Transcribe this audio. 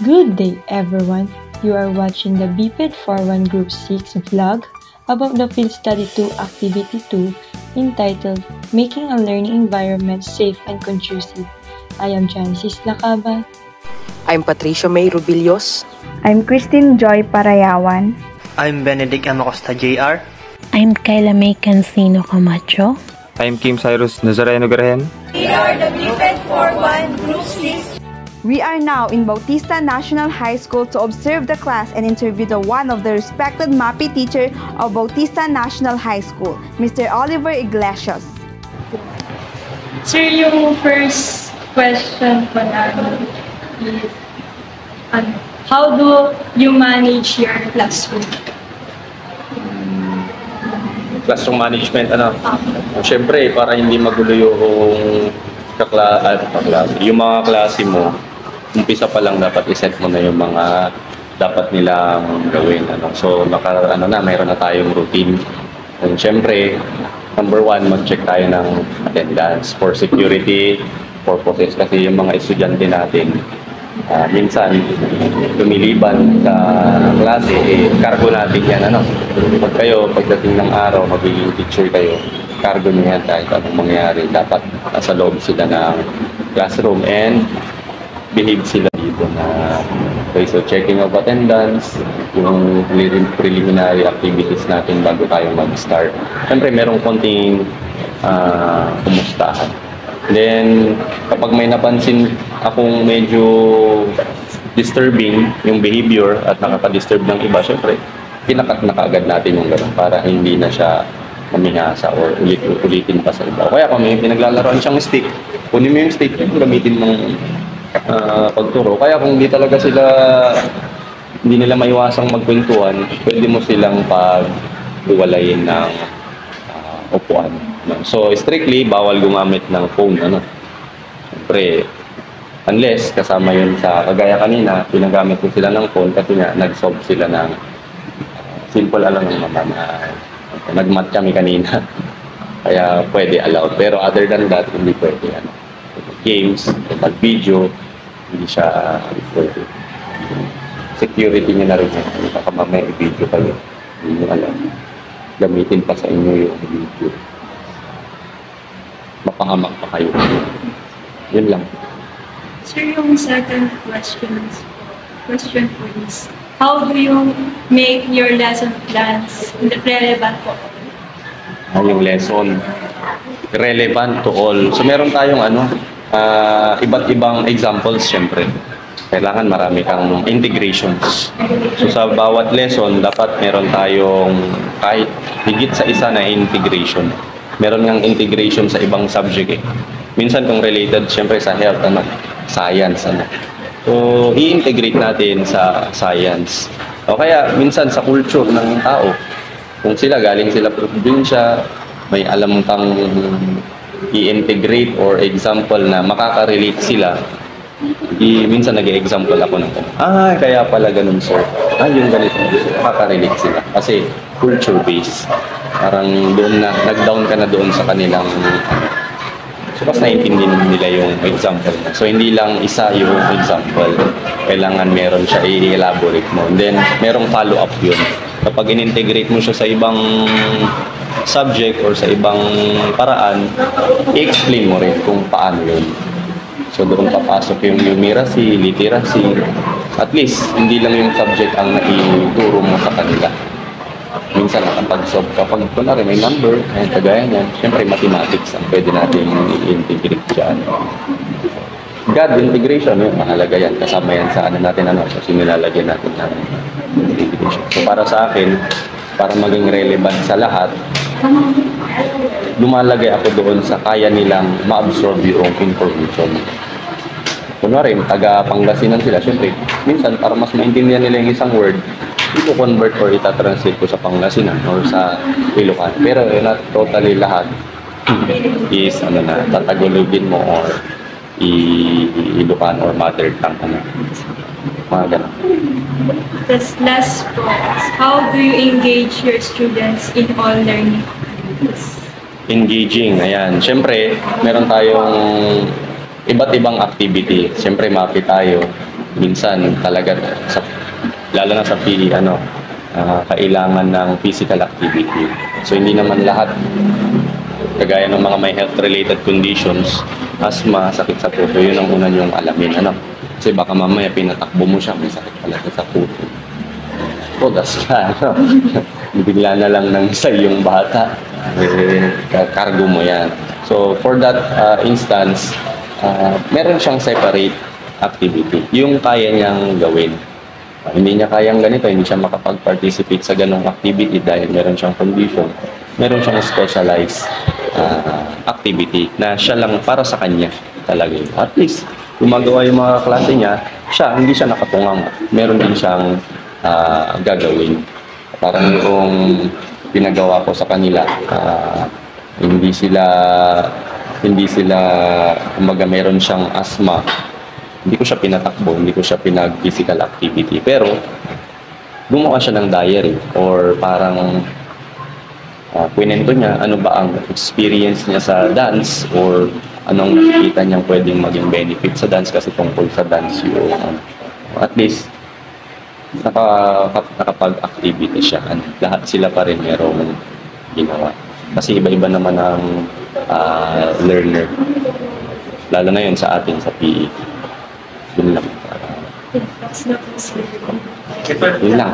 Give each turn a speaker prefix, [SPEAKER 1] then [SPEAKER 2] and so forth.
[SPEAKER 1] Good day, everyone. You are watching the BPED 41 Group 6 vlog about the Field Study 2 Activity 2 entitled Making a Learning Environment Safe and Conducive. I am Genesis Lacaban.
[SPEAKER 2] I'm Patricia May Rubilios.
[SPEAKER 3] I'm Christine Joy Parayawan.
[SPEAKER 4] I'm Benedict Amacosta Jr.
[SPEAKER 5] I'm Kayla May Cancino Camacho.
[SPEAKER 6] I'm Kim Cyrus Nazareno Garahen.
[SPEAKER 7] We are the BPED 41 Group 6.
[SPEAKER 3] We are now in Bautista National High School to observe the class and interview one of the respected MAPI teacher of Bautista National High School, Mr. Oliver Iglesias.
[SPEAKER 8] Sir, yung first question ko namin is, how do you manage your classroom?
[SPEAKER 6] Classroom management, Siyempre, para hindi magulo yung yung mga klase mo, umpisa pa lang dapat iset mo na yung mga dapat nilang gawin. So, mayroon na tayong routine. And siyempre, number one, mag-check tayo ng attendance for security purposes kasi yung mga estudyante natin, minsan, lumiliban sa klase, cargo natin yan. Pag kayo, pagdating ng araw, magiging teacher kayo, cargo nyo yan kahit anong mangyari. Dapat nasa loob sila ng classroom and behave sila dito na okay, so checking of attendance, yung preliminary activities natin bago tayo mag-start. Siyempre, merong konting kumustahan. Then, kapag may napansin akong medyo disturbing yung behavior at nakaka-disturb ng iba, siyempre, pinakat na kaagad natin yung gano'n para hindi na siya mamihasa or ulitin pa sa iba. Kaya kung may pinaglalaroan siyang stick, kunin mo yung stick, gamitin mong pagturo. Kaya kung hindi talaga hindi nila maiwasang magkwentuhan, pwede mo silang pag-iwalayin ng upuan. So, strictly, bawal gumamit ng phone. Siyempre, unless kasama yun sa kagaya kanina, pinagamit ko sila ng phone kasi nga, nag-solve sila ng simple ng mama na nag-mat kami kanina. Kaya pwede allowed. Pero other than that, hindi pwede. Games, video, hindi siya pwede. Security niya na rin. Baka mamaya i-video kayo. Hindi nyo alam. Gamitin pa sa inyo yung video. Mapahamak pa kayo. Yun lang.
[SPEAKER 8] Sir, yung second question for this, how do you make your lesson plans relevant po?
[SPEAKER 6] Yung lesson relevant to all. So meron tayong iba't ibang examples syempre. Kailangan marami kang integrations. So sa bawat lesson dapat meron tayong kahit higit sa isa na integration. Meron ngang integration sa ibang subject Minsan kung related syempre sa health, science So i-integrate natin sa science. O kaya minsan sa culture ng tao. Kung galing sila probinsya, may alam kang i-integrate or example na makaka-relate sila. Minsan nag-example ako ng kaya pala ganun sir. Yung ganito. Makaka-relate sila. Kasi culture-based. Parang doon nag-down ka na doon sa kanilang so mas naiintindihan nila yung example mo. So hindi lang isa yung example. Kailangan meron siya i-elaborate mo. And then merong follow-up yun. Kapag in-integrate mo siya sa ibang subject or sa ibang paraan, i-explain mo rin kung paano yun. So doon papasok yung numeracy, literacy. At least, hindi lang yung subject ang naituro mo sa kanila. Minsan nakapag-solve kapag kunwari may number, kagaya niyan, siyempre mathematics ang pwede natin i-integrate dyan. God integration, mahalaga yan. Kasama yan sa so sinilalagyan natin ng integration. So para sa akin, para maging relevant sa lahat, lumalagay ako doon sa kaya nilang ma-absorb yung information. Kunwari, taga-Pangasinan sila, syempre, minsan para mas maintindihan nila yung isang word, i-convert or ita-translate ko sa Pangasinan or sa Ilocano. Pero not totally lahat is tatagulogin mo or Ilocano or mother tongue. Mga ganun.
[SPEAKER 8] This last point, how do you engage your students in all learning activities?
[SPEAKER 6] Engaging, ayan. Siyempre, meron tayong iba't ibang activity. Siyempre, MAPI tayo. minsan talaga, lalo na sa PE, kailangan ng physical activity. So hindi naman lahat, kagaya ng mga may health-related conditions, asthma, sakit sa puso, yun ang una yung alamin. Kasi baka mamaya pinatakbo mo siya, may sakit pala sa puso. Todas ka, bigla na lang ng isa yung bata, cargo mo yan. So for that instance, meron siyang separate activity, yung kaya niyang gawin. Hindi niya kayang ganito, hindi siya makapag-participate sa ganong activity dahil meron siyang condition. Meron siyang specialized activity na siya lang para sa kanya talaga. At least, gumagawa yung mga klase niya, hindi siya nakatungang. Meron din siyang gagawin. Parang yung pinagawa ko sa kanila, hindi sila, kumbaga meron siyang asthma. Hindi ko siya pinatakbo, hindi ko siya pinag-physical activity. Pero, gumawa siya ng diary or parang kwento niya ano ba ang experience niya sa dance or anong nakikita niyang pwedeng maging benefit sa dance kasi tungkol sa dance yung at least nakapag-activity siya. Lahat sila pa rin merong ginawa. Kasi iba-iba naman ang learner. Lalo na yun sa atin sa PE. Yun lang. Yun lang.